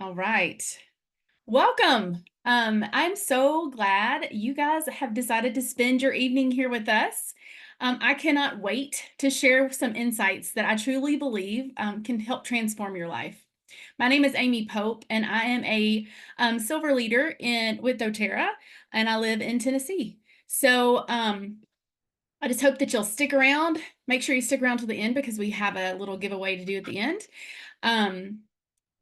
All right. Welcome. I'm so glad you guys have decided to spend your evening here with us. I cannot wait to share some insights that I truly believe can help transform your life. My name is Amy Pope, and I am a silver leader with doTERRA, and I live in Tennessee. I just hope that you'll stick around. Make sure you stick around to the end because we have a little giveaway to do at the end. Um,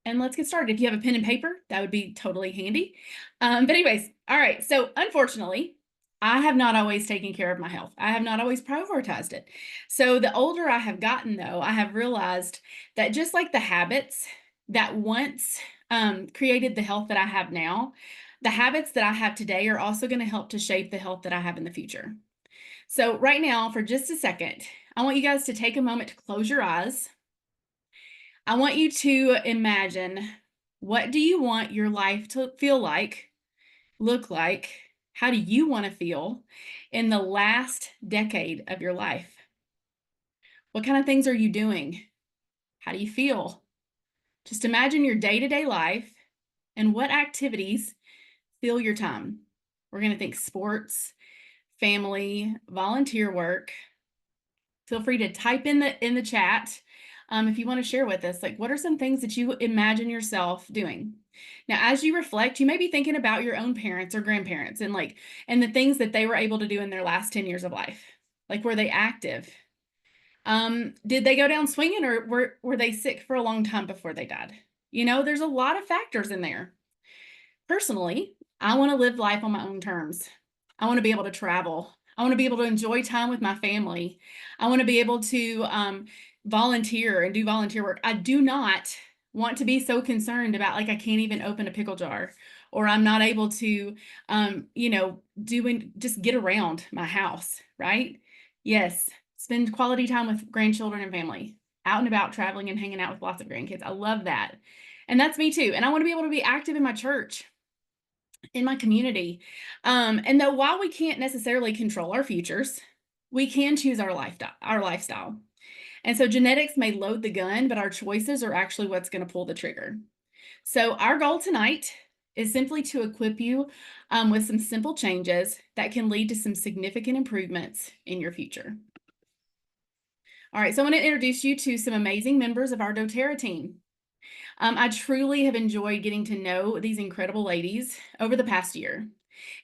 and let's get started. If you have a pen and paper, that would be totally handy. But anyways, all right. So unfortunately, I have not always taken care of my health. I have not always prioritized it. So the older I have gotten, though, I have realized that just like the habits that once created the health that I have now, the habits that I have today are also going to help to shape the health that I have in the future. So right now, for just a second, I want you guys to take a moment to close your eyes. I want you to imagine, what do you want your life to feel like, look like? How do you want to feel in the last decade of your life? What kind of things are you doing? How do you feel? Just imagine your day-to-day life and what activities fill your time. We're going to think sports, family, volunteer work. Feel free to type in the chat if you want to share with us, like, what are some things that you imagine yourself doing? Now, as you reflect, you may be thinking about your own parents or grandparents and the things that they were able to do in their last 10 years of life. Like, were they active? Did they go down swinging, or were they sick for a long time before they died? There's a lot of factors in there. Personally, I want to live life on my own terms. I want to be able to travel. I want to be able to enjoy time with my family. I want to be able to volunteer and do volunteer work. I do not want to be so concerned about, like, I can't even open a pickle jar, or I'm not able to, just get around my house, right? Yes, spend quality time with grandchildren and family, out and about traveling and hanging out with lots of grandkids. I love that. And that's me too. And I want to be able to be active in my church, in my community. And though while we can't necessarily control our futures, we can choose our lifestyle. And so genetics may load the gun, but our choices are actually what's going to pull the trigger. So our goal tonight is simply to equip you with some simple changes that can lead to some significant improvements in your future. All right, so I want to introduce you to some amazing members of our doTERRA team. I truly have enjoyed getting to know these incredible ladies over the past year.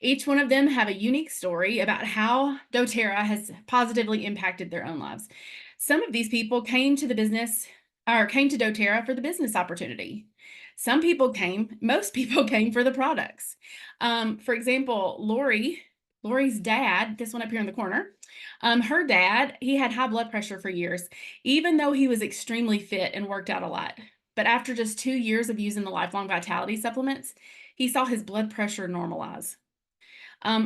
Each one of them have a unique story about how doTERRA has positively impacted their own lives. Some of these people came to doTERRA for the business opportunity. Most people came for the products. For example, Lori's dad, this one up here in the corner, her dad, he had high blood pressure for years, even though he was extremely fit and worked out a lot. But after just 2 years of using the Lifelong Vitality supplements, he saw his blood pressure normalize.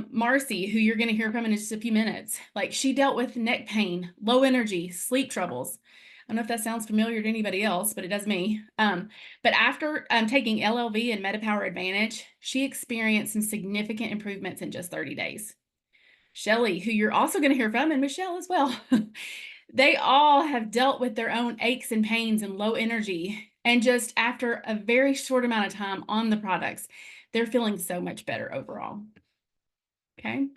Marcy, who you're going to hear from in just a few minutes, like, she dealt with neck pain, low energy, sleep troubles. I don't know if that sounds familiar to anybody else, but it does me. But after taking LLV and MetaPower Advantage, she experienced some significant improvements in just 30 days. Shelly, who you're also going to hear from, and Michelle as well. They all have dealt with their own aches and pains and low energy. And just after a very short amount of time on the products, they're feeling so much better overall. Okay.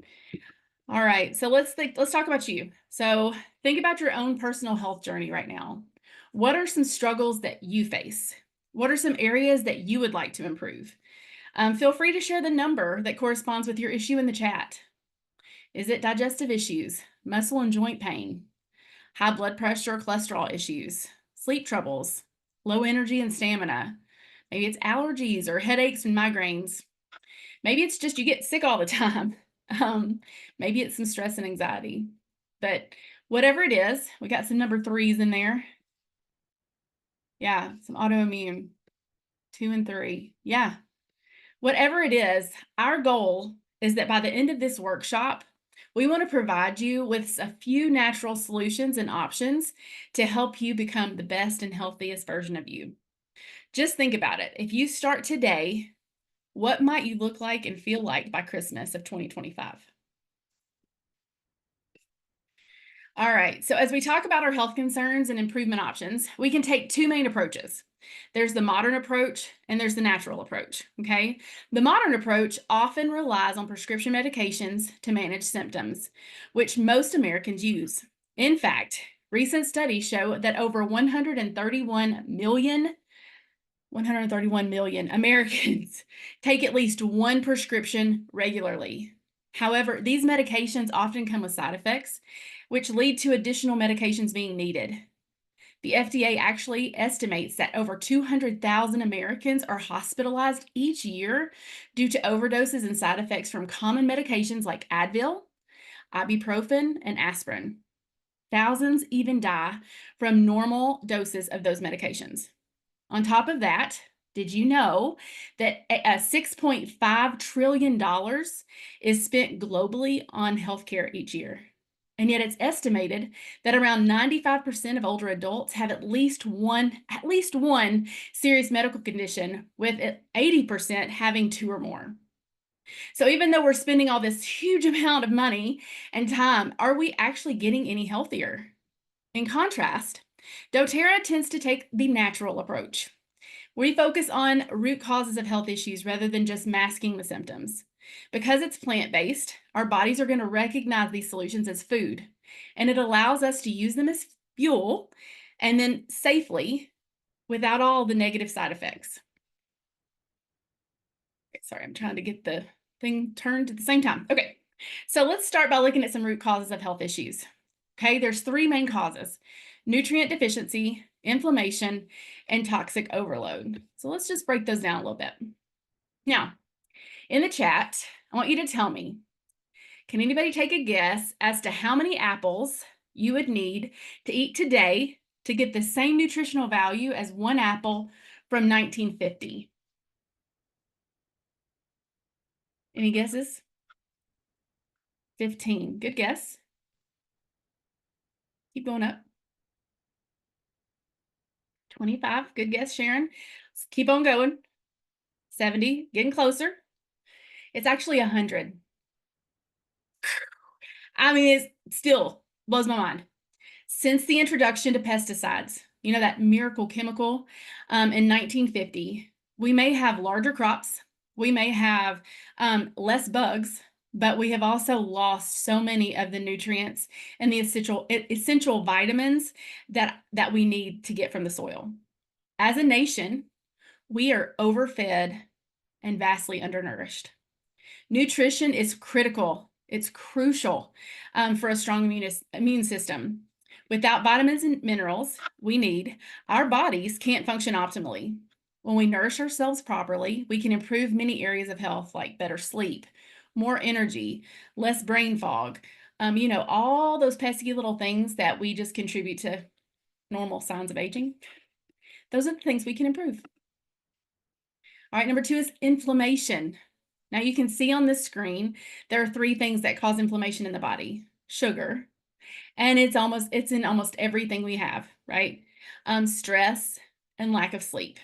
All right. So let's talk about you. So think about your own personal health journey right now. What are some struggles that you face? What are some areas that you would like to improve? Feel free to share the number that corresponds with your issue in the chat. Is it digestive issues, muscle and joint pain, high blood pressure or cholesterol issues, sleep troubles, low energy and stamina? Maybe it's allergies or headaches and migraines. Maybe it's just you get sick all the time. Maybe it's some stress and anxiety. But whatever it is, we got some number 3s in there. Yeah, some autoimmune, 2 and 3. Yeah. Whatever it is, our goal is that by the end of this workshop, we want to provide you with a few natural solutions and options to help you become the best and healthiest version of you. Just think about it. If you start today, what might you look like and feel like by Christmas of 2025? All right, so as we talk about our health concerns and improvement options, we can take two main approaches. There's the modern approach and there's the natural approach, okay? The modern approach often relies on prescription medications to manage symptoms, which most Americans use. In fact, recent studies show that over 131 million Americans take at least one prescription regularly. However, these medications often come with side effects, which lead to additional medications being needed. The FDA actually estimates that over 200,000 Americans are hospitalized each year due to overdoses and side effects from common medications like Advil, ibuprofen, and aspirin. Thousands even die from normal doses of those medications. On top of that, did you know that $6.5 trillion is spent globally on healthcare each year? And yet it's estimated that around 95% of older adults have at least one serious medical condition, with 80% having two or more. So even though we're spending all this huge amount of money and time, are we actually getting any healthier? In contrast, doTERRA tends to take the natural approach. We focus on root causes of health issues rather than just masking the symptoms. Because it's plant-based, our bodies are going to recognize these solutions as food, and it allows us to use them as fuel and then safely without all the negative side effects. Okay, sorry, I'm trying to get the thing turned at the same time. Okay, so let's start by looking at some root causes of health issues. Okay, there's three main causes: nutrient deficiency, inflammation, and toxic overload. So let's just break those down a little bit. Now, in the chat, I want you to tell me, can anybody take a guess as to how many apples you would need to eat today to get the same nutritional value as one apple from 1950? Any guesses? 15. Good guess. Keep going up. 25. Good guess, Sharon. Let's keep on going. 70. Getting closer. It's actually 100. I mean, it still blows my mind. Since the introduction to pesticides, you know, that miracle chemical, in 1950, we may have larger crops, we may have less bugs, but we have also lost so many of the nutrients and the essential vitamins that we need to get from the soil. As a nation, we are overfed and vastly undernourished. Nutrition is critical. It's crucial for a strong immune system. Without vitamins and minerals we need, our bodies can't function optimally. When we nourish ourselves properly, we can improve many areas of health, like better sleep, more energy, less brain fog, you know, all those pesky little things that we just contribute to normal signs of aging. Those are the things we can improve. All right, number 2 is inflammation. Now you can see on this screen, there are 3 things that cause inflammation in the body: sugar, and it's in almost everything we have, right? Stress and lack of sleep.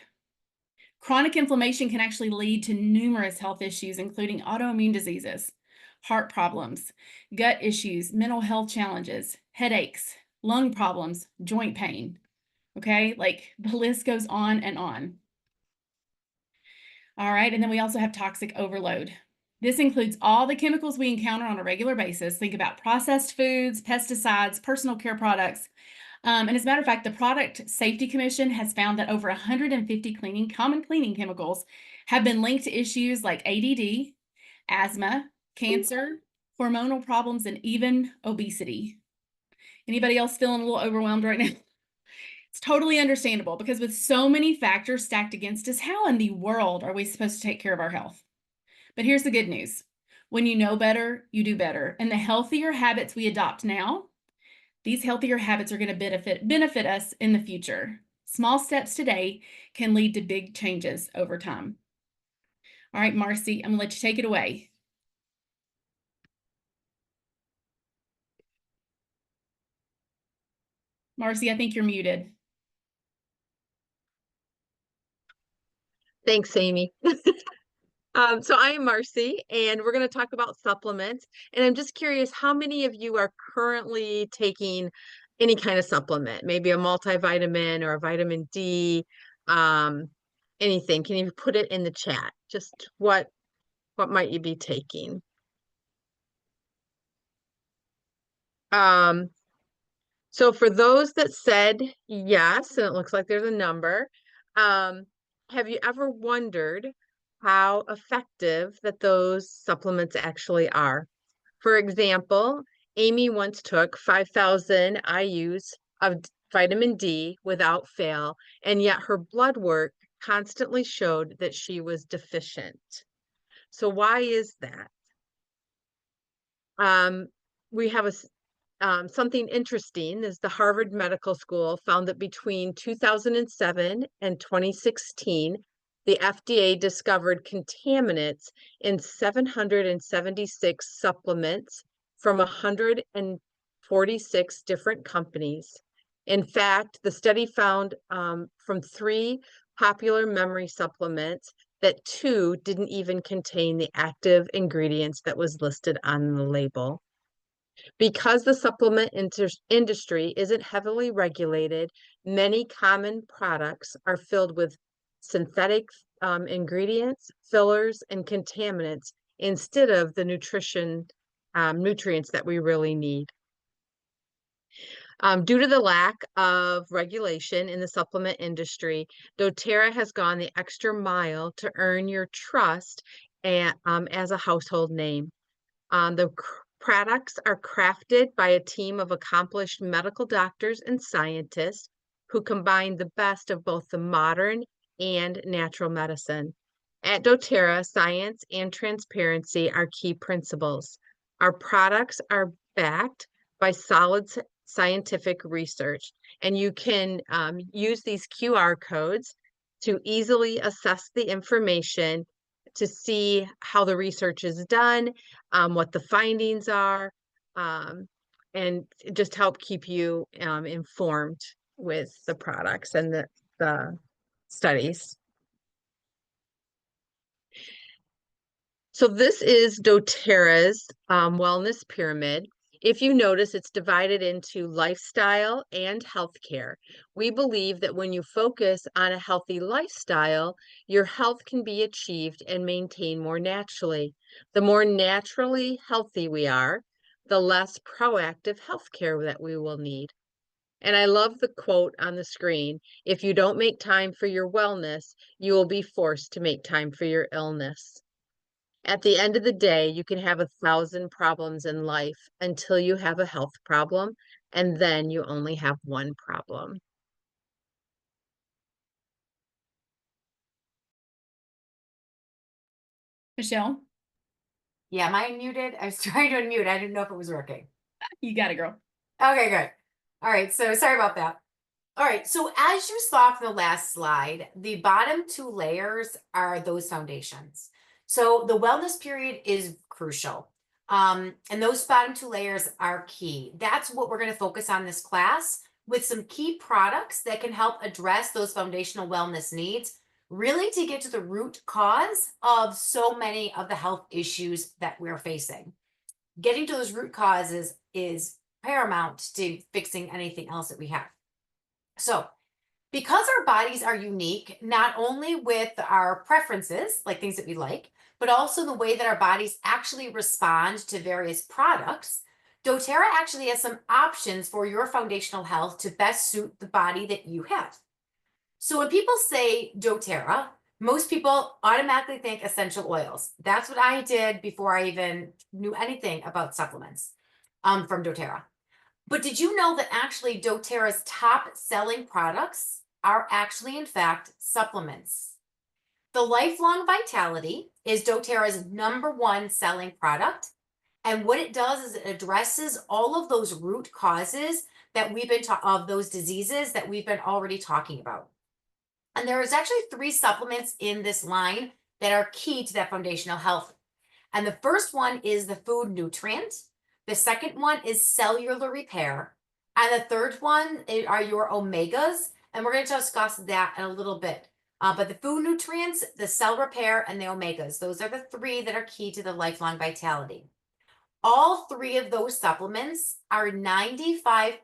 Chronic inflammation can actually lead to numerous health issues, including autoimmune diseases, heart problems, gut issues, mental health challenges, headaches, lung problems, joint pain. Okay, like the list goes on and on. All right, and then we also have toxic overload. This includes all the chemicals we encounter on a regular basis. Think about processed foods, pesticides, personal care products. And as a matter of fact, the Product Safety Commission has found that over 150 common cleaning chemicals have been linked to issues like ADD, asthma, cancer, hormonal problems, and even obesity. Anybody else feeling a little overwhelmed right now? It's totally understandable, because with so many factors stacked against us, how in the world are we supposed to take care of our health? But here's the good news. When you know better, you do better. And the healthier habits we adopt now, these healthier habits are going to benefit us in the future. Small steps today can lead to big changes over time. All right, Marcy, I'm going to let you take it away. Marcy, I think you're muted. Thanks, Amy. So I am Marcy, and we're going to talk about supplements. And I'm just curious, how many of you are currently taking any kind of supplement, maybe a multivitamin or a vitamin D, um, anything? Can you put it in the chat? Just what might you be taking? Um, so for those that said yes, and it looks like there's a number, um, have you ever wondered how effective that those supplements actually are? For example, Amy once took 5,000 IUs of vitamin D without fail, and yet her blood work constantly showed that she was deficient. So why is that? Um, we have something interesting is the Harvard Medical School found that between 2007 and 2016, the FDA discovered contaminants in 776 supplements from 146 different companies. In fact, the study found from 3 popular memory supplements that 2 didn't even contain the active ingredients that was listed on the label. Because the supplement industry isn't heavily regulated, many common products are filled with synthetic ingredients, fillers, and contaminants instead of the nutrients that we really need. Due to the lack of regulation in the supplement industry, doTERRA has gone the extra mile to earn your trust as a household name. The products are crafted by a team of accomplished medical doctors and scientists who combine the best of both the modern and natural medicine. At doTERRA, science and transparency are key principles. Our products are backed by solid scientific research, and you can use these QR codes to easily assess the information to see how the research is done, what the findings are, and just help keep you informed with the products and the studies. So this is doTERRA's wellness pyramid. If you notice, it's divided into lifestyle and healthcare. We believe that when you focus on a healthy lifestyle, your health can be achieved and maintained more naturally. The more naturally healthy we are, the less proactive healthcare that we will need. And I love the quote on the screen, if you don't make time for your wellness, you will be forced to make time for your illness. At the end of the day, you can have 1,000 problems in life until you have a health problem, and then you only have one problem. Michelle, Yeah, am I muted? I was trying to unmute. I didn't know if it was working. you got it, girl. Okay, good. All right, so sorry about that. All right, so as you saw from the last slide, the bottom 2 layers are those foundations. So the wellness period is crucial. And those bottom 2 layers are key. That's what we're going to focus on this class with some key products that can help address those foundational wellness needs, really to get to the root cause of so many of the health issues that we're facing. Getting to those root causes is paramount to fixing anything else that we have. So, because our bodies are unique, not only with our preferences, like things that we like, but also the way that our bodies actually respond to various products, doTERRA actually has some options for your foundational health to best suit the body that you have. So when people say doTERRA, most people automatically think essential oils. That's what I did before I even knew anything about supplements from doTERRA. But did you know that actually doTERRA's top selling products are actually, in fact, supplements? The Lifelong Vitality is doTERRA's #1 selling product. And what it does is it addresses all of those root causes that we've been of those diseases that we've been already talking about. And there is actually 3 supplements in this line that are key to that foundational health. And the first one is the food nutrient. The second one is cellular repair. And the third one are your omegas. And we're going to discuss that in a little bit. But the food nutrients, the cell repair, and the omegas, those are the three that are key to the lifelong vitality. All three of those supplements are 95%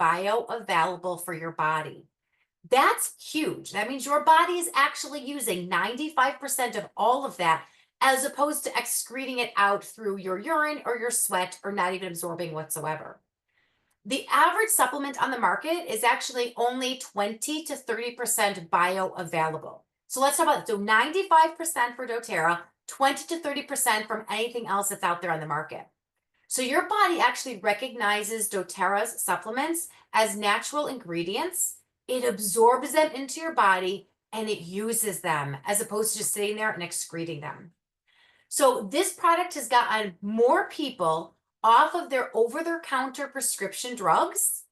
bioavailable for your body. That's huge. That means your body is actually using 95% of all of that, as opposed to excreting it out through your urine or your sweat, or not even absorbing whatsoever. The average supplement on the market is actually only 20 to 30% bioavailable. So let's talk about it. So 95% for doTERRA, 20 to 30% from anything else that's out there on the market. So your body actually recognizes doTERRA's supplements as natural ingredients. It absorbs them into your body and it uses them, as opposed to just sitting there and excreting them. So this product has gotten more people off of their over-the-counter prescription drugs,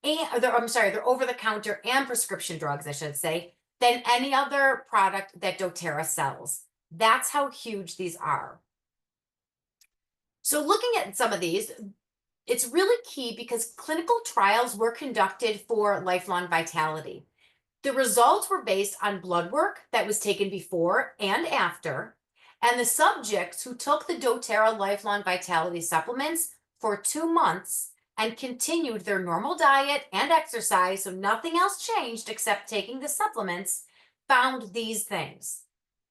and their over-the-counter and prescription drugs, I should say, than any other product that doTERRA sells. That's how huge these are. So looking at some of these, it's really key because clinical trials were conducted for lifelong vitality. The results were based on blood work that was taken before and after, and the subjects who took the doTERRA Lifelong Vitality supplements for 2 months and continued their normal diet and exercise, so nothing else changed except taking the supplements, found these things.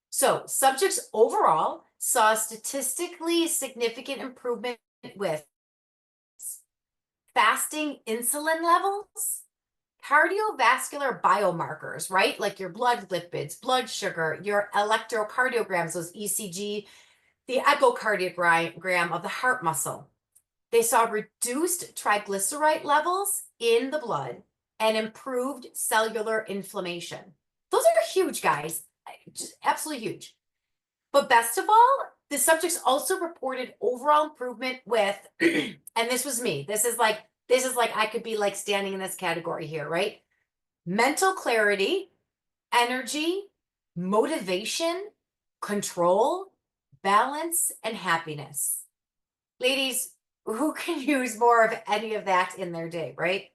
So subjects overall saw statistically significant improvement with fasting insulin levels, cardiovascular biomarkers, right? Like your blood lipids, blood sugar, your electrocardiograms, those ECG, the echocardiogram of the heart muscle. They saw reduced triglyceride levels in the blood and improved cellular inflammation. Those are huge, guys, just absolutely huge. But best of all, the subjects also reported overall improvement with, and this was me, this is like I could be like standing in this category here, right? Mental clarity, energy, motivation, control, balance, and happiness. Ladies, who can use more of any of that in their day, right?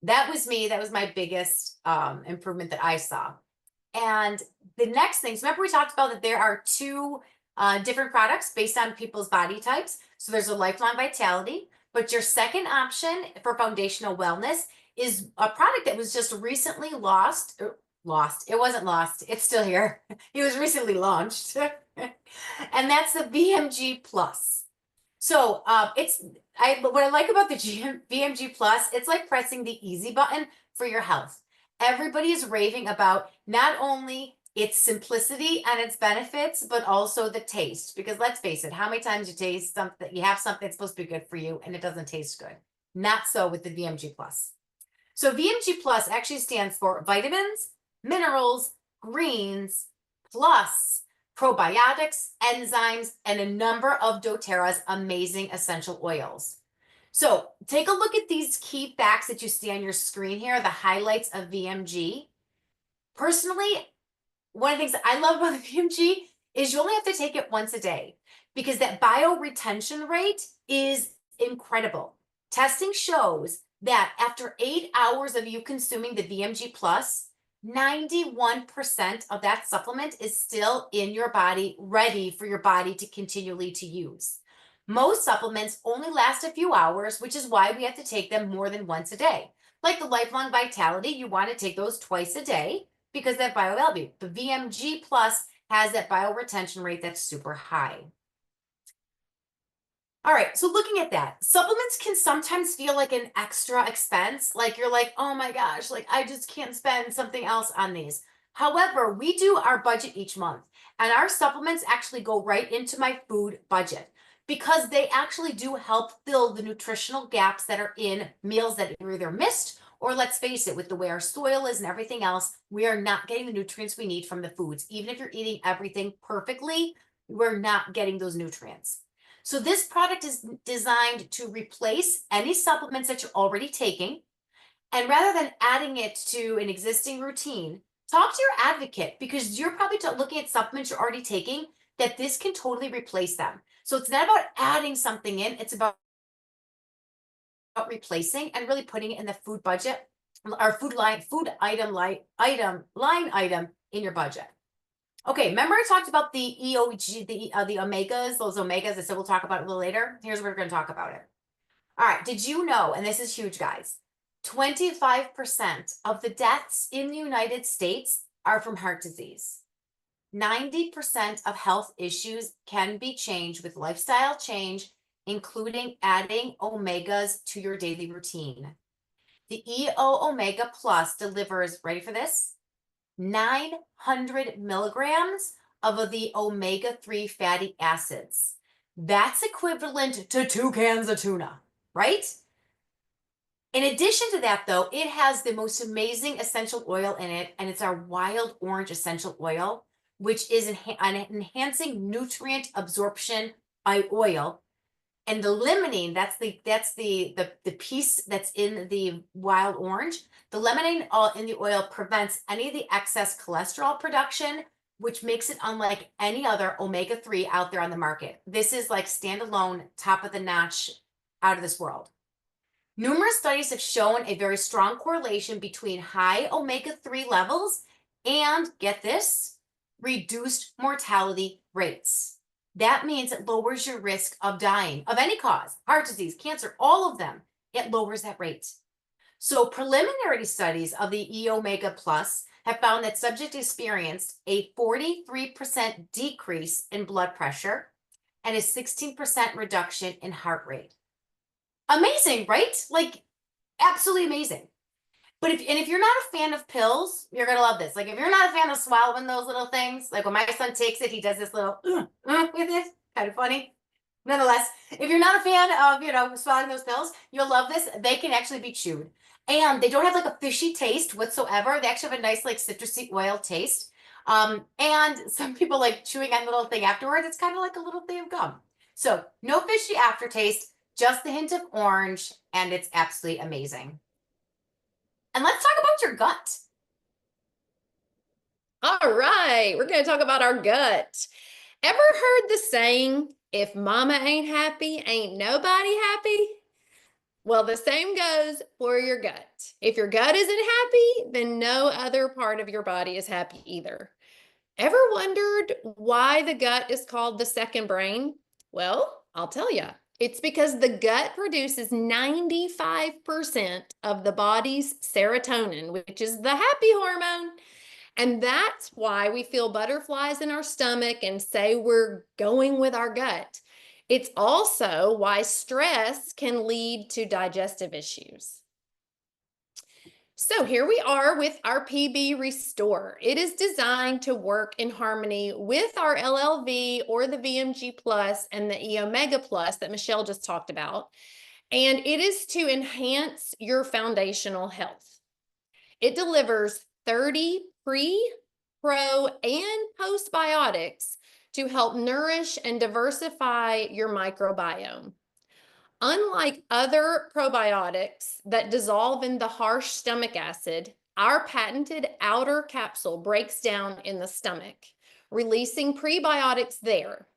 That was me. That was my biggest improvement that I saw. And the next thing, so remember we talked about that there are two different products based on people's body types. So there's a Lifelong Vitality, but your second option for foundational wellness is a product that was just recently lost. It wasn't lost. It's still here. It was recently launched. And that's the VMG Plus. So what I like about the VMG Plus, it's like pressing the easy button for your health. Everybody is raving about not only its simplicity and its benefits, but also the taste. Because let's face it, how many times you taste something, you have something that's supposed to be good for you and it doesn't taste good? Not so with the VMG Plus. So VMG Plus actually stands for vitamins, minerals, greens, plus probiotics, enzymes, and a number of doTERRA's amazing essential oils. So take a look at these key facts that you see on your screen here, the highlights of VMG. Personally, one of the things that I love about the VMG is you only have to take it once a day, because that bioretention rate is incredible. Testing shows that after 8 hours of you consuming the VMG Plus, 91% of that supplement is still in your body, ready for your body to continually to use. Most supplements only last a few hours, which is why we have to take them more than once a day. Like the Lifelong Vitality, you want to take those twice a day because that bioavailability. The VMG Plus has that bioretention rate that's super high. All right, so looking at that, supplements can sometimes feel like an extra expense. Like you're like, oh my gosh, like I just can't spend something else on these. However, we do our budget each month, and our supplements actually go right into my food budget because they actually do help fill the nutritional gaps that are in meals that are either missed, or let's face it, with the way our soil is and everything else, we are not getting the nutrients we need from the foods. Even if you're eating everything perfectly, we're not getting those nutrients. So this product is designed to replace any supplements that you're already taking. And rather than adding it to an existing routine, talk to your advocate, because you're probably looking at supplements you're already taking that this can totally replace them. So it's not about adding something in, it's about replacing and really putting it in the food budget or line item in your budget. Okay, remember I talked about the EOG, the omegas, those omegas. I said we'll talk about it a little later. Here's where we're going to talk about it. All right, did you know, and this is huge, guys, 25% of the deaths in the United States are from heart disease. 90% of health issues can be changed with lifestyle change, including adding omegas to your daily routine. The EO Omega Plus delivers, ready for this? 900 milligrams of the omega-3 fatty acids. That's equivalent to 2 cans of tuna, right? In addition to that, though, it has the most amazing essential oil in it, and it's our wild orange essential oil, which is an enhancing nutrient absorption oil. And the limonene, that's the piece that's in the wild orange. The limonene in the oil prevents any of the excess cholesterol production, which makes it unlike any other omega-3 out there on the market. This is like standalone, top of the notch, out of this world. Numerous studies have shown a very strong correlation between high omega-3 levels and, get this, reduced mortality rates. That means it lowers your risk of dying of any cause, heart disease, cancer, all of them. It lowers that rate. So preliminary studies of the E Omega Plus have found that subjects experienced a 43% decrease in blood pressure and a 16% reduction in heart rate. Amazing, right? Like, absolutely amazing. But if you're not a fan of pills, you're gonna love this. Like, if you're not a fan of swallowing those little things, like when my son takes it, he does this little with it. Kind of funny. Nonetheless, if you're not a fan of swallowing those pills, you'll love this. They can actually be chewed, and they don't have like a fishy taste whatsoever. They actually have a nice like citrusy oil taste. And some people like chewing on the little thing afterwards. It's kind of like a little thing of gum. So no fishy aftertaste, just the hint of orange, and it's absolutely amazing. And let's talk about your gut. All right, we're going to talk about our gut. Ever heard the saying, if mama ain't happy, ain't nobody happy? Well, the same goes for your gut. If your gut isn't happy, then no other part of your body is happy either. Ever wondered why the gut is called the second brain? Well, I'll tell you. It's because the gut produces 95% of the body's serotonin, which is the happy hormone. And that's why we feel butterflies in our stomach and say we're going with our gut. It's also why stress can lead to digestive issues. So here we are with our PB Restore. It is designed to work in harmony with our LLV or the VMG Plus and the E Omega Plus that Michelle just talked about. And it is to enhance your foundational health. It delivers 30 pre, pro, and postbiotics to help nourish and diversify your microbiome. Unlike other probiotics that dissolve in the harsh stomach acid, our patented outer capsule breaks down in the stomach, releasing prebiotics there.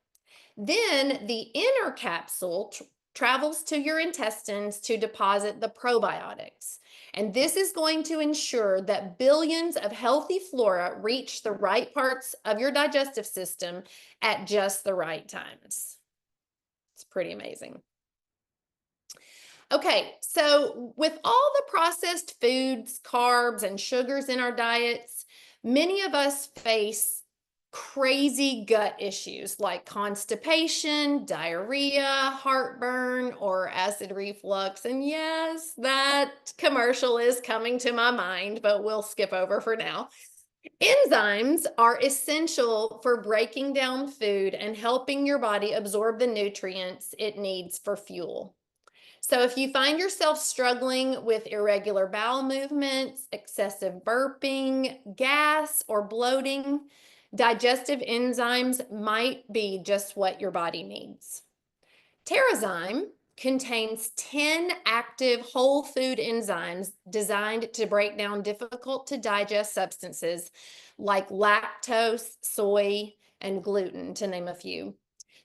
Then the inner capsule travels to your intestines to deposit the probiotics. And this is going to ensure that billions of healthy flora reach the right parts of your digestive system at just the right times. It's pretty amazing. Okay, so with all the processed foods, carbs, and sugars in our diets, many of us face crazy gut issues like constipation, diarrhea, heartburn, or acid reflux. And yes, that commercial is coming to my mind, but we'll skip over for now. Enzymes are essential for breaking down food and helping your body absorb the nutrients it needs for fuel. So if you find yourself struggling with irregular bowel movements, excessive burping, gas, or bloating, digestive enzymes might be just what your body needs. Terrazyme contains 10 active whole food enzymes designed to break down difficult to digest substances like lactose, soy, and gluten, to name a few.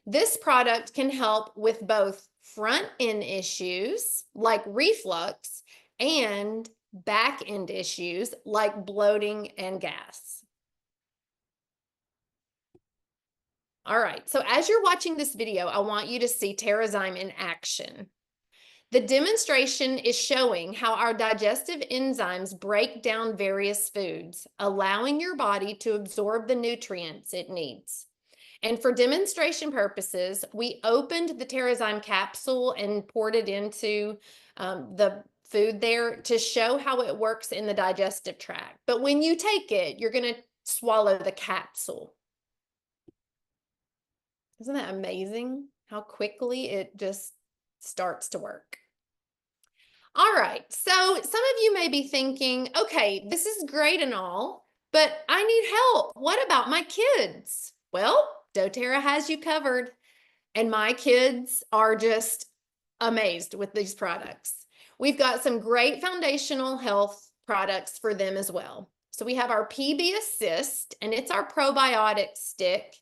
This product can help with both front end issues like reflux and back end issues like bloating and gas. All right, so as you're watching this video, I want you to see Terrazyme in action. The demonstration is showing how our digestive enzymes break down various foods, allowing your body to absorb the nutrients it needs. And for demonstration purposes, we opened the Terrazyme capsule and poured it into the food there to show how it works in the digestive tract. But when you take it, you're going to swallow the capsule. Isn't that amazing how quickly it just starts to work? All right, so some of you may be thinking, okay, this is great and all, but I need help. What about my kids? Well, doTERRA has you covered, and my kids are just amazed with these products. We've got some great foundational health products for them as well. So we have our PB Assist, and it's our probiotic stick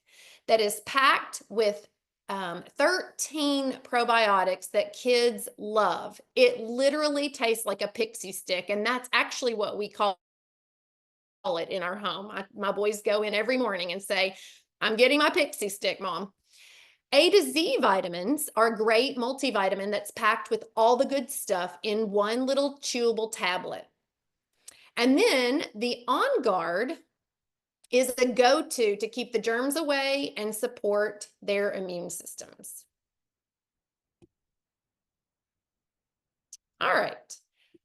that is packed with 13 probiotics that kids love. It literally tastes like a pixie stick, and that's actually what we call it in our home. My boys go in every morning and say, I'm getting my pixie stick, Mom. A to Z vitamins are a great multivitamin that's packed with all the good stuff in one little chewable tablet. And then the On Guard is a go-to to keep the germs away and support their immune systems. All right.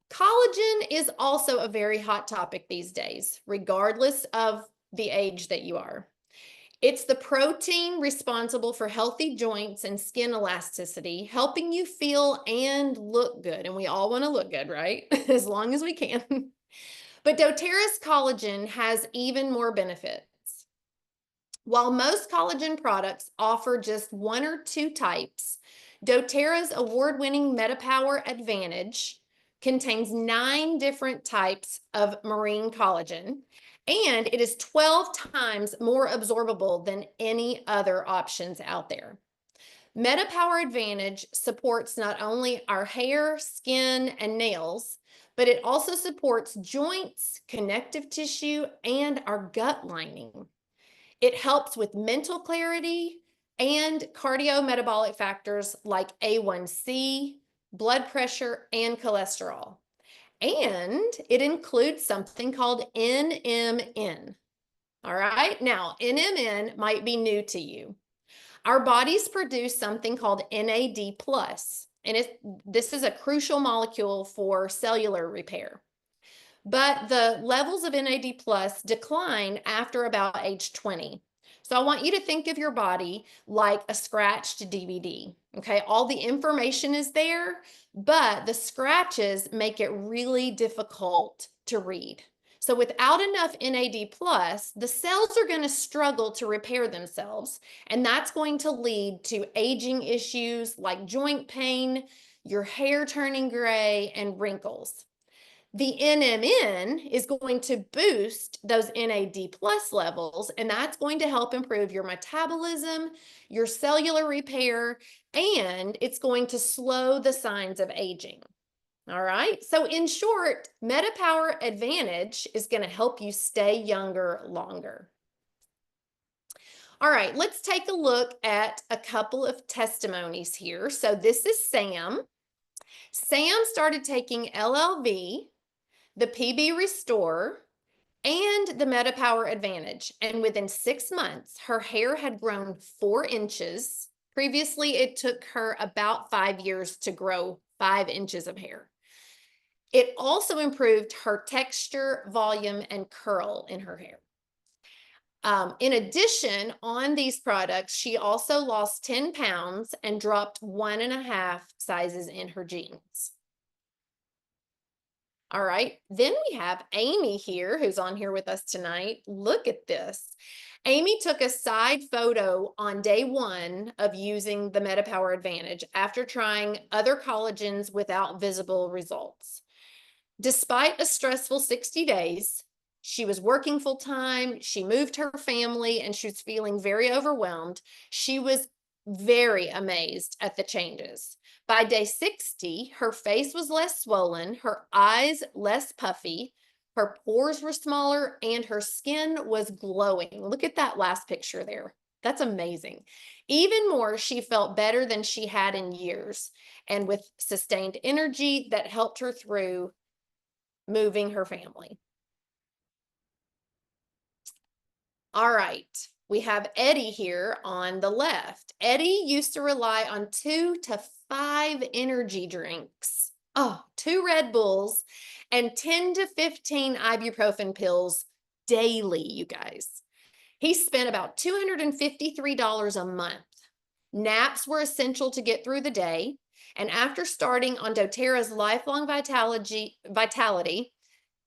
Collagen is also a very hot topic these days, regardless of the age that you are. It's the protein responsible for healthy joints and skin elasticity, helping you feel and look good. And we all want to look good, right? As long as we can. But doTERRA's collagen has even more benefits. While most collagen products offer just one or two types, doTERRA's award-winning MetaPower Advantage contains 9 different types of marine collagen, and it is 12 times more absorbable than any other options out there. MetaPower Advantage supports not only our hair, skin, and nails, but it also supports joints, connective tissue, and our gut lining. It helps with mental clarity and cardiometabolic factors like A1C, blood pressure, and cholesterol. And it includes something called NMN. All right, now NMN might be new to you. Our bodies produce something called NAD+, and this is a crucial molecule for cellular repair. But the levels of NAD+ decline after about age 20. So I want you to think of your body like a scratched DVD, okay? All the information is there, but the scratches make it really difficult to read. So without enough NAD+, the cells are going to struggle to repair themselves, and that's going to lead to aging issues like joint pain, your hair turning gray, and wrinkles. The NMN is going to boost those NAD+ levels, and that's going to help improve your metabolism, your cellular repair, and it's going to slow the signs of aging. All right, so in short, MetaPower Advantage is going to help you stay younger longer. All right, let's take a look at a couple of testimonies here. So this is Sam. Sam started taking LLV, the PB Restore, and the MetaPower Advantage. And within 6 months, her hair had grown 4 inches. Previously, it took her about 5 years to grow 5 inches of hair. It also improved her texture, volume, and curl in her hair. In addition, on these products, she also lost 10 pounds and dropped 1.5 sizes in her jeans. All right, then we have Amy here, who's on here with us tonight. Look at this. Amy took a side photo on day 1 of using the MetaPower Advantage after trying other collagens without visible results. Despite a stressful 60 days, she was working full time, she moved her family, and she was feeling very overwhelmed. She was very amazed at the changes. By day 60, her face was less swollen, her eyes less puffy, her pores were smaller, and her skin was glowing. Look at that last picture there. That's amazing. Even more, she felt better than she had in years, and with sustained energy that helped her through moving her family. All right, we have Eddie here on the left. Eddie used to rely on 2 to 5 energy drinks. Oh, 2 Red Bulls and 10 to 15 ibuprofen pills daily, you guys. He spent about $253 a month. Naps were essential to get through the day. And after starting on doTERRA's Lifelong Vitality,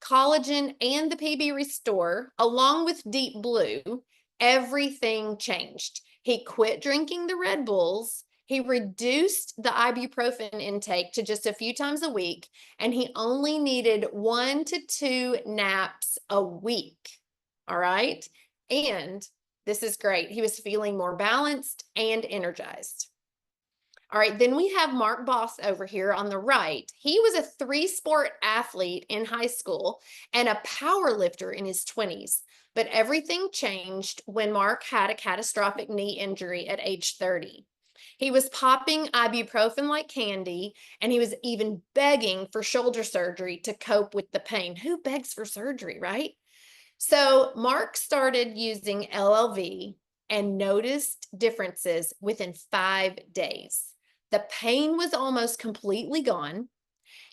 collagen, and the PB Restore, along with Deep Blue, everything changed. He quit drinking the Red Bulls. He reduced the ibuprofen intake to just a few times a week, and he only needed 1 to 2 naps a week. All right. And this is great. He was feeling more balanced and energized. All right, then we have Mark Boss over here on the right. He was a 3-sport athlete in high school and a power lifter in his 20s. But everything changed when Mark had a catastrophic knee injury at age 30. He was popping ibuprofen like candy, and he was even begging for shoulder surgery to cope with the pain. Who begs for surgery, right? So Mark started using LLV and noticed differences within 5 days. The pain was almost completely gone.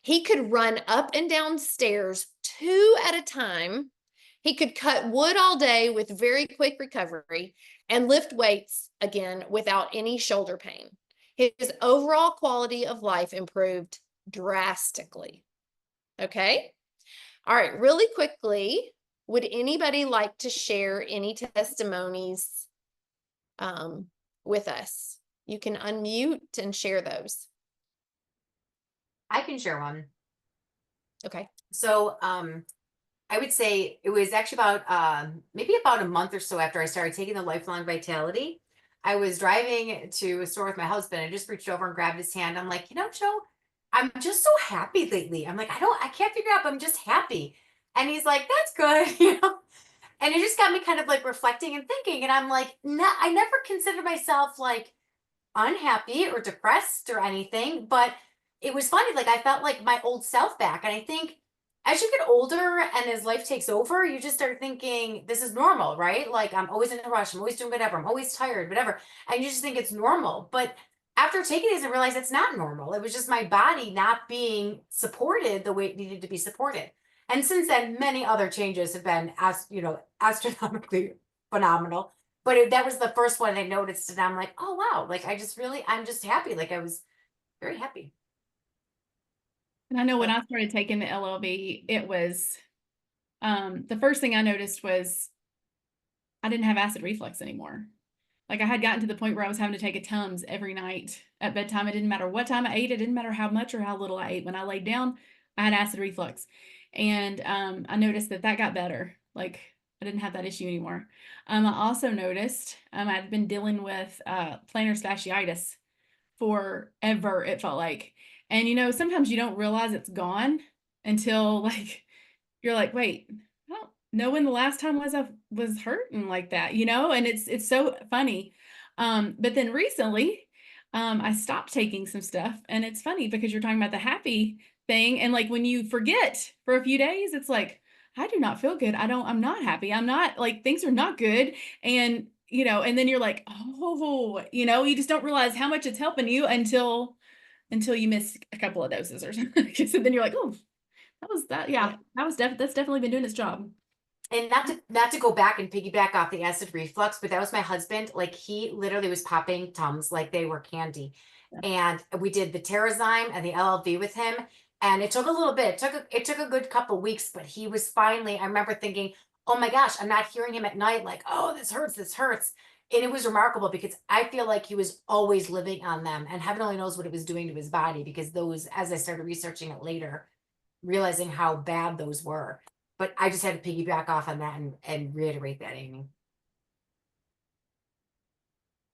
He could run up and down stairs 2 at a time. He could cut wood all day with very quick recovery and lift weights again without any shoulder pain. His overall quality of life improved drastically. Okay? All right, really quickly, would anybody like to share any testimonies with us? You can unmute and share those. I can share one. Okay. So I would say it was actually about maybe about a month or so after I started taking the Lifelong Vitality. I was driving to a store with my husband. I just reached over and grabbed his hand. I'm like, Joe, I'm just so happy lately. I'm like, I can't figure out, but I'm just happy. And he's like, that's good, And it just got me kind of like reflecting and thinking. And I'm like, no, I never considered myself like unhappy or depressed or anything, but it was funny. Like I felt like my old self back. And I think as you get older and as life takes over, you just start thinking this is normal, right? Like I'm always in a rush. I'm always doing whatever. I'm always tired, whatever. And you just think it's normal. But after taking these, I realized it's not normal. It was just my body not being supported the way it needed to be supported. And since then, many other changes have been, astronomically phenomenal. But that was the first one I noticed, and I'm like, oh wow, like I'm just happy. Like I was very happy. And I know when I started taking the LLV, it was the first thing I noticed was I didn't have acid reflux anymore. Like I had gotten to the point where I was having to take a Tums every night at bedtime. It didn't matter what time I ate. It didn't matter how much or how little I ate. When I laid down, I had acid reflux. And I noticed that got better. Like I didn't have that issue anymore. I also noticed I'd been dealing with plantar fasciitis forever, it felt like. And sometimes you don't realize it's gone until like you're like, wait, I don't know when the last time I was hurting like that, and it's so funny. But then recently, I stopped taking some stuff, and it's funny because you're talking about the happy thing, and like when you forget for a few days, it's like, I do not feel good. I'm not happy. I'm not like things are not good. And and then you're like, oh, you just don't realize how much it's helping you until you miss a couple of doses or something. Because then you're like, oh, that was that. Yeah, that's definitely been doing its job. And not to go back and piggyback off the acid reflux, but that was my husband. Like he literally was popping Tums like they were candy. And we did the Terrazyme and the LLV with him. And it took a little bit. It took a good couple weeks, but he was finally, I remember thinking, oh my gosh, I'm not hearing him at night like, oh, this hurts. And it was remarkable because I feel like he was always living on them, and heaven only knows what it was doing to his body, because those, as I started researching it later, realizing how bad those were. But I just had to piggyback off on that and reiterate that, Amy.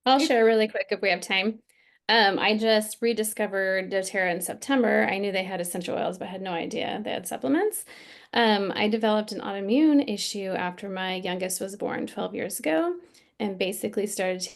I'll It's share really quick if we have time. I just rediscovered doTERRA in September. I knew they had essential oils, but I had no idea they had supplements. I developed an autoimmune issue after my youngest was born 12 years ago, and basically started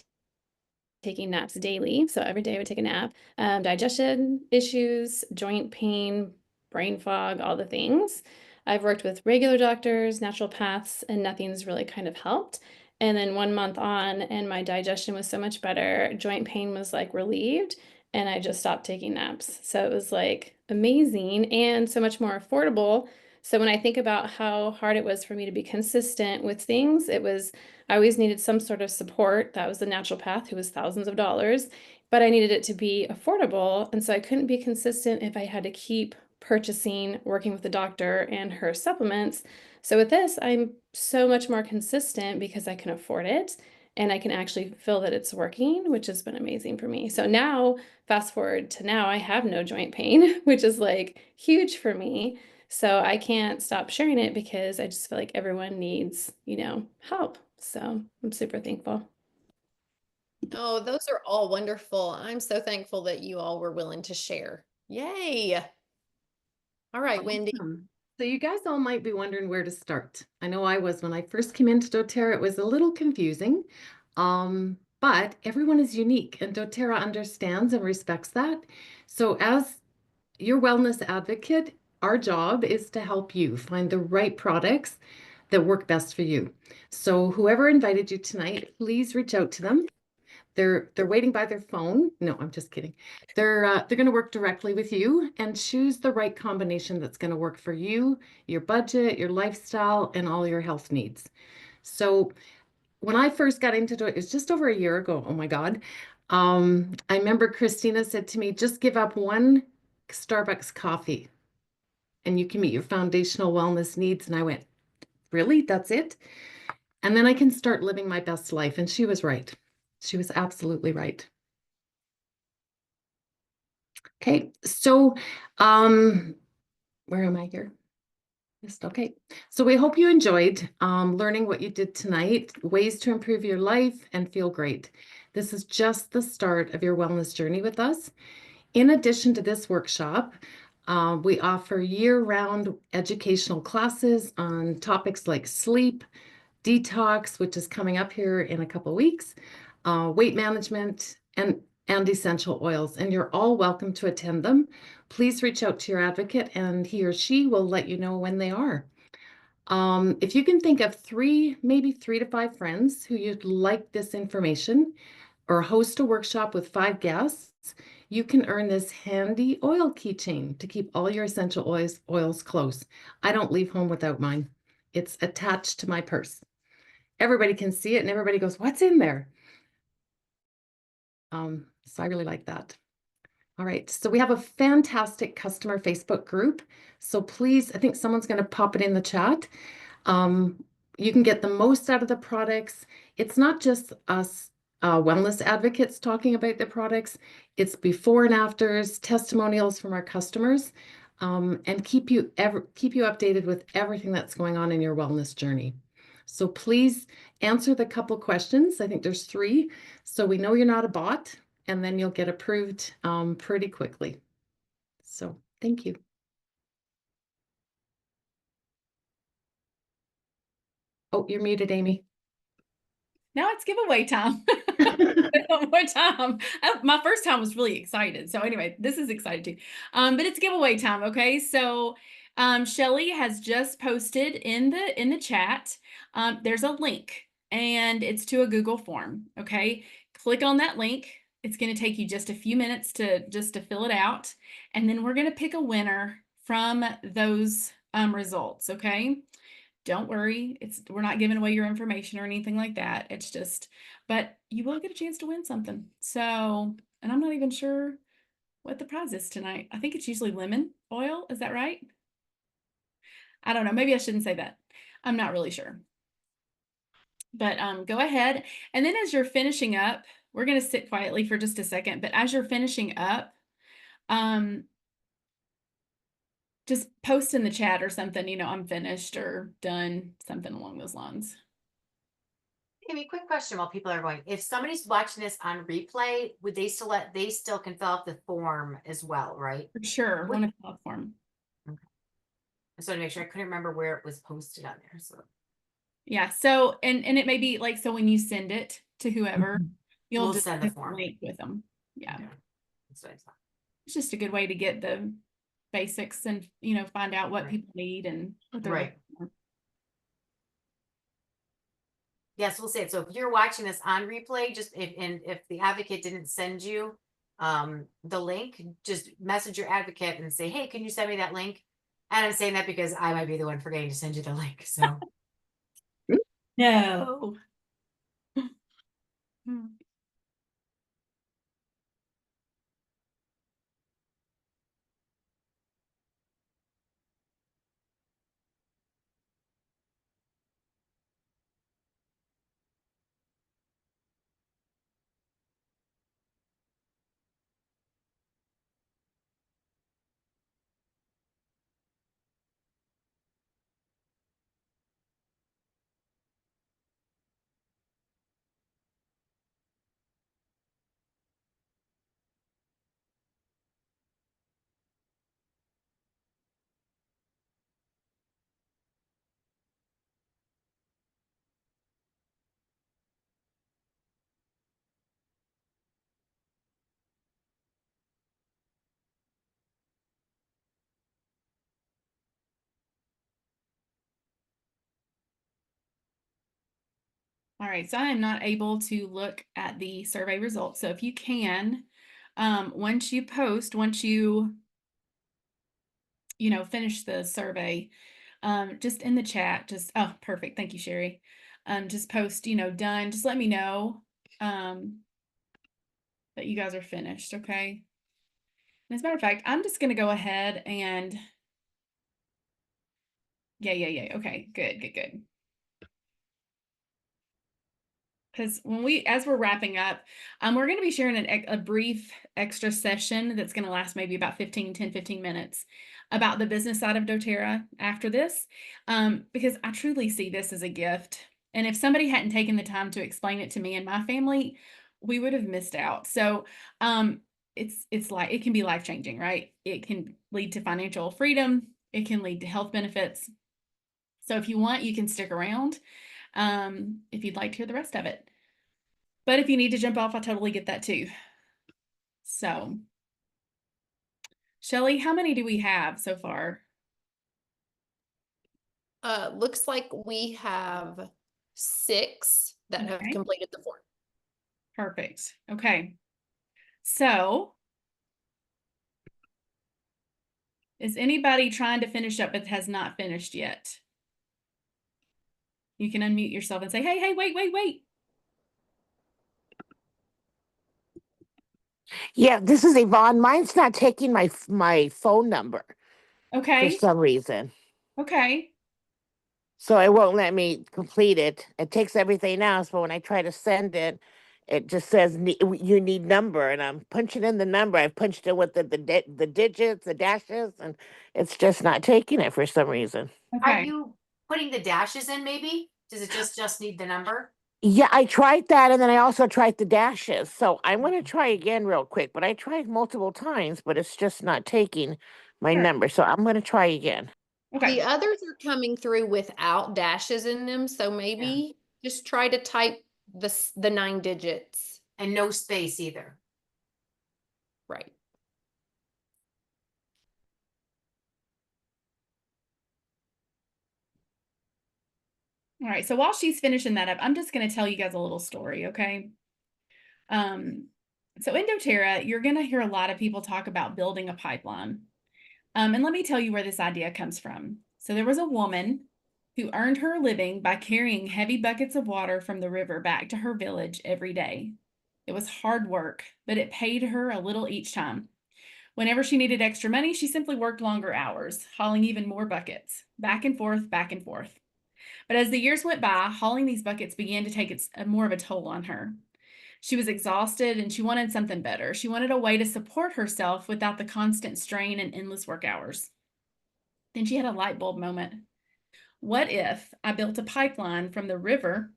taking naps daily. So every day I would take a nap. Digestion issues, joint pain, brain fog, all the things. I've worked with regular doctors, naturopaths, and nothing's really kind of helped. And then 1 month on, and my digestion was so much better. Joint pain was like relieved, and I just stopped taking naps. So it was like amazing and so much more affordable. So when I think about how hard it was for me to be consistent with things, I always needed some sort of support. That was the naturopath, who was thousands of dollars, but I needed it to be affordable. And so I couldn't be consistent if I had to keep purchasing, working with the doctor and her supplements. So with this, I'm so much more consistent because I can afford it and I can actually feel that it's working, which has been amazing for me. So now, fast forward to now, I have no joint pain, which is like huge for me. So I can't stop sharing it because I just feel like everyone needs, help. So I'm super thankful. Oh, those are all wonderful. I'm so thankful that you all were willing to share. Yay. All right, Wendy. Awesome. So you guys all might be wondering where to start. I know I was when I first came into doTERRA, it was a little confusing, but everyone is unique and doTERRA understands and respects that. So as your wellness advocate, our job is to help you find the right products that work best for you. So whoever invited you tonight, please reach out to them. They're waiting by their phone. No, I'm just kidding. They're going to work directly with you and choose the right combination that's going to work for you, your budget, your lifestyle, and all your health needs. So when I first got into it, it was just over a year ago. Oh my God. I remember Christina said to me, just give up one Starbucks coffee and you can meet your foundational wellness needs. And I went, really? That's it? And then I can start living my best life. And she was right. She was absolutely right. Okay, so where am I here? Just okay. So we hope you enjoyed learning what you did tonight, ways to improve your life and feel great. This is just the start of your wellness journey with us. In addition to this workshop, we offer year-round educational classes on topics like sleep, detox, which is coming up here in a couple of weeks, weight management, and essential oils. And you're all welcome to attend them. Please reach out to your advocate and he or she will let you know when they are. If you can think of maybe 3 to 5 friends who you'd like this information or host a workshop with 5 guests, you can earn this handy oil keychain to keep all your essential oils close. I don't leave home without mine. It's attached to my purse. Everybody can see it and everybody goes, what's in there? So I really like that. All right, so we have a fantastic customer Facebook group. So please, I think someone's going to pop it in the chat. You can get the most out of the products. It's not just us wellness advocates talking about the products. It's before and afters, testimonials from our customers, and keep you updated with everything that's going on in your wellness journey. So please answer the couple questions. I think there's 3. So we know you're not a bot, and then you'll get approved pretty quickly. So thank you. Oh, you're muted, Amy. now it's giveaway time. One more time. My first time was really excited. So anyway, this is excited too. But it's giveaway time. Okay. So Shelly has just posted in the chat. There's a link and it's to a Google form. Okay. Click on that link. It's going to take you just a few minutes to fill it out. And then we're going to pick a winner from those results. Okay. Don't worry, we're not giving away your information or anything like that. It's just, but you will get a chance to win something. So, and I'm not even sure what the prize is tonight. I think it's usually lemon oil. Is that right? I don't know. Maybe I shouldn't say that. I'm not really sure. But go ahead. And then as you're finishing up, we're going to sit quietly for just a second. But as you're finishing up, just post in the chat or something, I'm finished or done, something along those lines. Amy, quick question while people are going. If somebody's watching this on replay, would they still can fill out the form as well, right? For sure. What- One of the form. I just want to make sure I couldn't remember where it was posted on there. So Yeah. So, and it may be like, so when you send it to whoever, you'll We'll just send the have form. link with them. Yeah. okay. That's what I thought. It's just a good way to get the basics and, find out what Right. people need and what they're Right. looking for. Yes, we'll say it. So if you're watching this on replay, just if the advocate didn't send you the link, just message your advocate and say, hey, can you send me that link? And I'm saying that because I might be the one forgetting to send you the link. So No. Hmm. All right, so I am not able to look at the survey results. So if you can, once you finish the survey, just in the chat, oh, perfect. Thank you, Sherry. Just post, done. Just let me know, that you guys are finished. Okay. And as a matter of fact, I'm just going to go ahead and yeah. Okay, good. Because as we're wrapping up, we're going to be sharing a brief extra session that's going to last maybe about 10, 15 minutes about the business side of doTERRA after this, because I truly see this as a gift. And if somebody hadn't taken the time to explain it to me and my family, we would have missed out. So it's like, it can be life-changing, right? It can lead to financial freedom. It can lead to health benefits. So if you want, you can stick around if you'd like to hear the rest of it. But if you need to jump off, I totally get that too. So, Shelly, how many do we have so far? Looks like we have 6 that have Okay. completed the form. Perfect. Okay. So, is anybody trying to finish up but has not finished yet? You can unmute yourself and say, hey, wait. Yeah, this is Yvonne. Mine's not taking my phone number for Okay. some reason. Okay. So it won't let me complete it. It takes everything else, but when I try to send it, it just says you need number, and I'm punching in the number. I've punched in with the digits, the dashes, and it's just not taking it for some reason. are Okay. you putting the dashes in maybe? Does it just need the number? Yeah, I tried that, and then I also tried the dashes. So I'm going to try again real quick. But I tried multiple times, but it's just not taking my Sure. number. So I'm going to try again. Okay. The others are coming through without dashes in them, so maybe just try to type the 9 digits. And no space either. Right. All right. So while she's finishing that up, I'm just going to tell you guys a little story. Okay. So in doTERRA, you're going to hear a lot of people talk about building a pipeline. And let me tell you where this idea comes from. So there was a woman who earned her living by carrying heavy buckets of water from the river back to her village every day. It was hard work, but it paid her a little each time. Whenever she needed extra money, she simply worked longer hours, hauling even more buckets, back and forth, back and forth. But as the years went by, hauling these buckets began to take more of a toll on her. She was exhausted and she wanted something better. She wanted a way to support herself without the constant strain and endless work hours. Then she had a light bulb moment. What if I built a pipeline from the river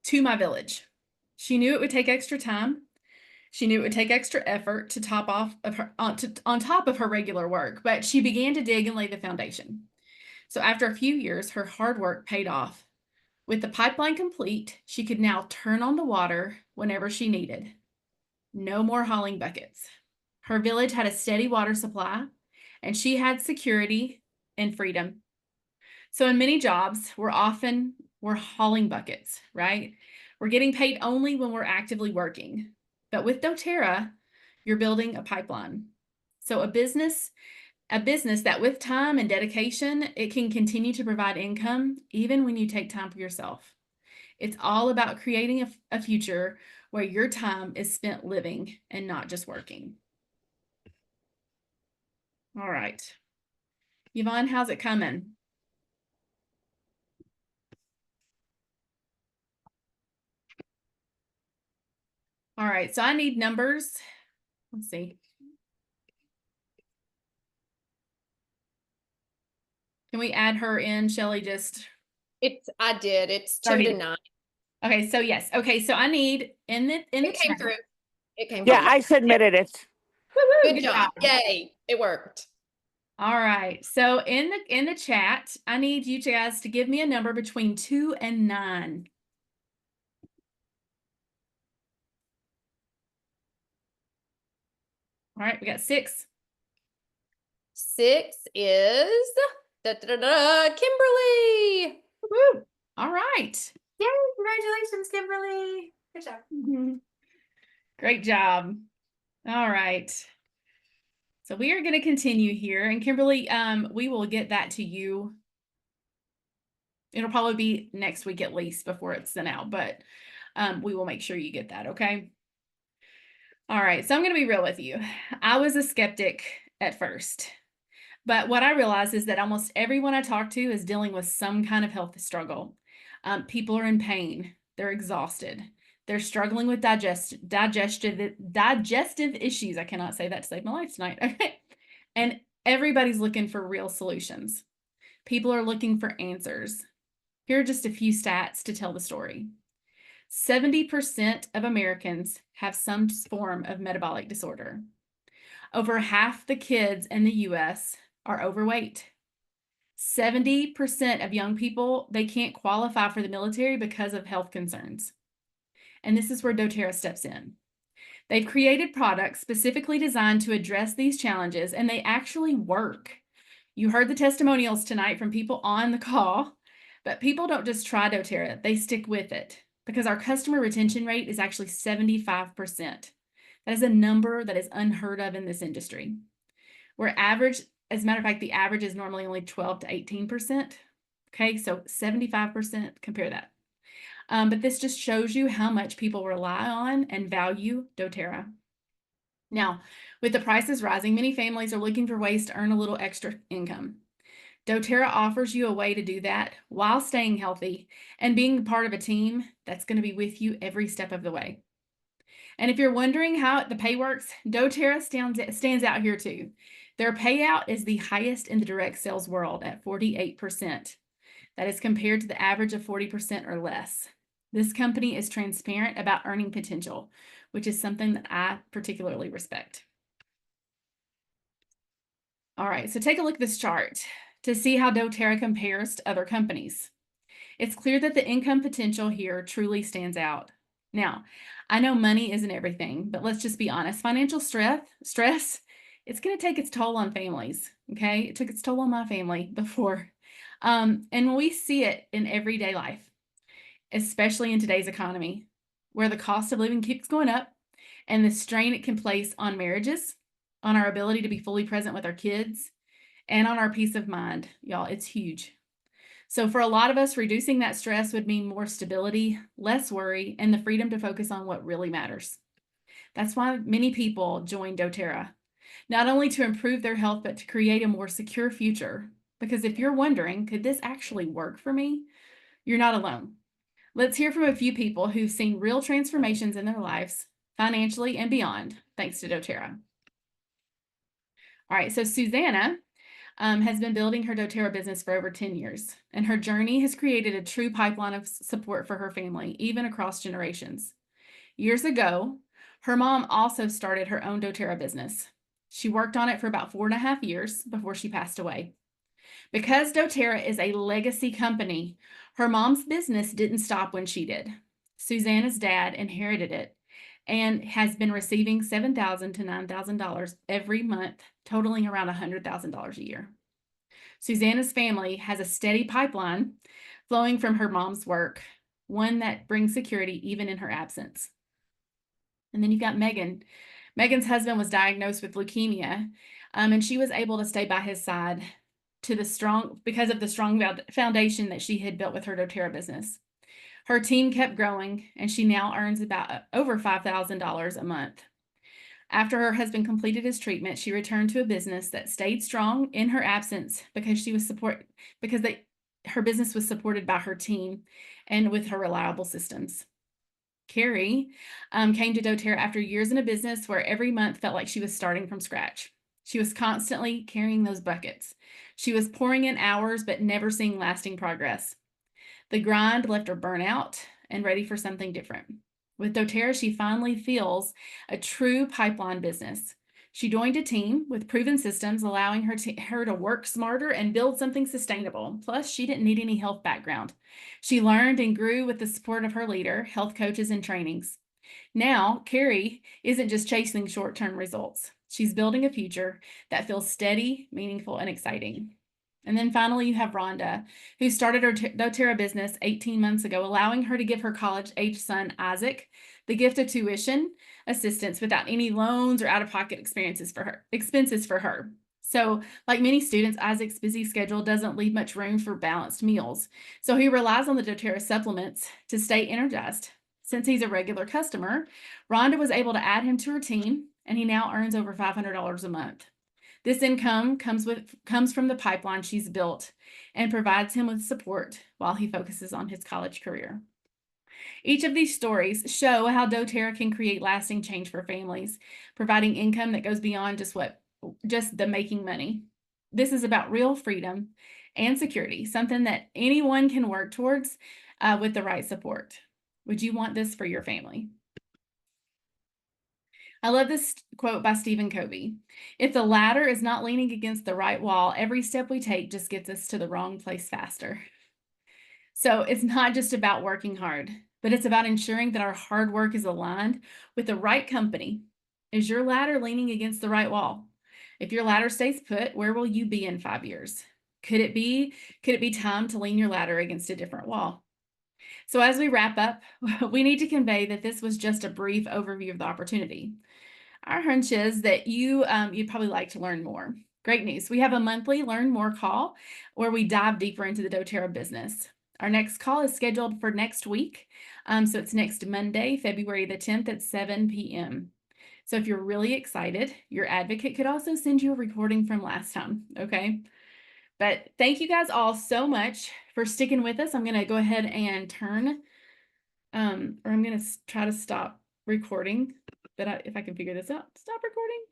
to my village. She knew it would take extra time. She knew it would take extra effort to top off of her on top of her regular work, but she began to dig and lay the foundation. So after a few years, her hard work paid off. With the pipeline complete, she could now turn on the water whenever she needed. No more hauling buckets. Her village had a steady water supply, and she had security and freedom. So in many jobs, we're hauling buckets, right? We're getting paid only when we're actively working. But with doTERRA, you're building a pipeline. So a business that with time and dedication, it can continue to provide income even when you take time for yourself. It's all about creating a future where your time is spent living and not just working. All right. Yvonne, how's it coming? All right, so I need numbers. Let's see. Can we add her in, Shelly? I did. It's 2 Already to did. 9. Okay, so yes. Okay, so I need in the It came chat. through. It came Yeah, through. I submitted it. Good good job. job. Yay. It worked. All right. So in the chat, I need you guys to give me a number between 2 and 9. All right, we got 6. 6 is Kimberly. Woo! All right. Yay, congratulations, Kimberly. Good job. Great job. All right. So we are going to continue here, and Kimberly, we will get that to you. It'll probably be next week at least before it's sent out, but we will make sure you get that, okay? All right, so I'm going to be real with you. I was a skeptic at first, but what I realized is that almost everyone I talk to is dealing with some kind of health struggle. People are in pain. They're exhausted. They're struggling with digestive issues. I cannot say that to save my life tonight. Okay. And everybody's looking for real solutions. People are looking for answers. Here are just a few stats to tell the story. 70% of Americans have some form of metabolic disorder. Over half the kids in the US are overweight. 70% of young people, they can't qualify for the military because of health concerns. And this is where doTERRA steps in. They've created products specifically designed to address these challenges, and they actually work. You heard the testimonials tonight from people on the call, but people don't just try doTERRA, they stick with it because our customer retention rate is actually 75%. That is a number that is unheard of in this industry. We're average, as a matter of fact, the average is normally only 12 to 18%. Okay, so 75%, compare that. But this just shows you how much people rely on and value doTERRA. Now, with the prices rising, many families are looking for ways to earn a little extra income. doTERRA offers you a way to do that while staying healthy and being part of a team that's going to be with you every step of the way. And if you're wondering how the pay works, doTERRA stands out here too. Their payout is the highest in the direct sales world at 48%. That is compared to the average of 40% or less. This company is transparent about earning potential, which is something that I particularly respect. All right, so take a look at this chart to see how doTERRA compares to other companies. It's clear that the income potential here truly stands out. Now, I know money isn't everything, but let's just be honest. Financial stress, it's going to take its toll on families, okay? It took its toll on my family before. And we see it in everyday life, especially in today's economy, where the cost of living keeps going up and the strain it can place on marriages, on our ability to be fully present with our kids, and on our peace of mind. Y'all, it's huge. So for a lot of us, reducing that stress would mean more stability, less worry, and the freedom to focus on what really matters. That's why many people join doTERRA, not only to improve their health, but to create a more secure future. Because if you're wondering, could this actually work for me? You're not alone. Let's hear from a few people who've seen real transformations in their lives, financially and beyond, thanks to doTERRA. All right, so Susanna, has been building her doTERRA business for over 10 years, and her journey has created a true pipeline of support for her family, even across generations. Years ago, her mom also started her own doTERRA business. She worked on it for about 4.5 years before she passed away. Because doTERRA is a legacy company, her mom's business didn't stop when she did. Susanna's dad inherited it and has been receiving $7,000 to $9,000 every month, totaling around $100,000 a year. Susanna's family has a steady pipeline flowing from her mom's work, one that brings security even in her absence. And then you've got Megan. Megan's husband was diagnosed with leukemia, and she was able to stay by his side because of the strong foundation that she had built with her doTERRA business. Her team kept growing, and she now earns about over $5,000 a month. After her husband completed his treatment, she returned to a business that stayed strong in her absence because her business was supported by her team and with her reliable systems. Carrie came to doTERRA after years in a business where every month felt like she was starting from scratch. She was constantly carrying those buckets. She was pouring in hours, but never seeing lasting progress. The grind left her burnout and ready for something different. With doTERRA, she finally feels a true pipeline business. She joined a team with proven systems, allowing her to work smarter and build something sustainable. Plus, she didn't need any health background. She learned and grew with the support of her leader, health coaches, and trainings. Now, Carrie isn't just chasing short-term results. She's building a future that feels steady, meaningful, and exciting. And then finally, you have Rhonda, who started her doTERRA business 18 months ago, allowing her to give her college-age son, Isaac, the gift of tuition assistance without any loans or out-of-pocket expenses for her. So, like many students, Isaac's busy schedule doesn't leave much room for balanced meals. So he relies on the doTERRA supplements to stay energized. Since he's a regular customer, Rhonda was able to add him to her team, and he now earns over $500 a month. This income comes from the pipeline she's built and provides him with support while he focuses on his college career. Each of these stories show how doTERRA can create lasting change for families, providing income that goes beyond just the making money. This is about real freedom and security, something that anyone can work towards with the right support. Would you want this for your family? I love this quote by Stephen Covey. If the ladder is not leaning against the right wall, every step we take just gets us to the wrong place faster. So it's not just about working hard, but it's about ensuring that our hard work is aligned with the right company. Is your ladder leaning against the right wall? If your ladder stays put, where will you be in 5 years? Could it be time to lean your ladder against a different wall? So as we wrap up, we need to convey that this was just a brief overview of the opportunity. Our hunch is that you'd probably like to learn more. Great news. We have a monthly Learn More call where we dive deeper into the doTERRA business. Our next call is scheduled for next week. So it's next Monday, February the 10th at 7 p.m. So if you're really excited, your advocate could also send you a recording from last time, okay? But thank you guys all so much for sticking with us. I'm going to go ahead and I'm going to try to stop recording. If I can figure this out, stop recording.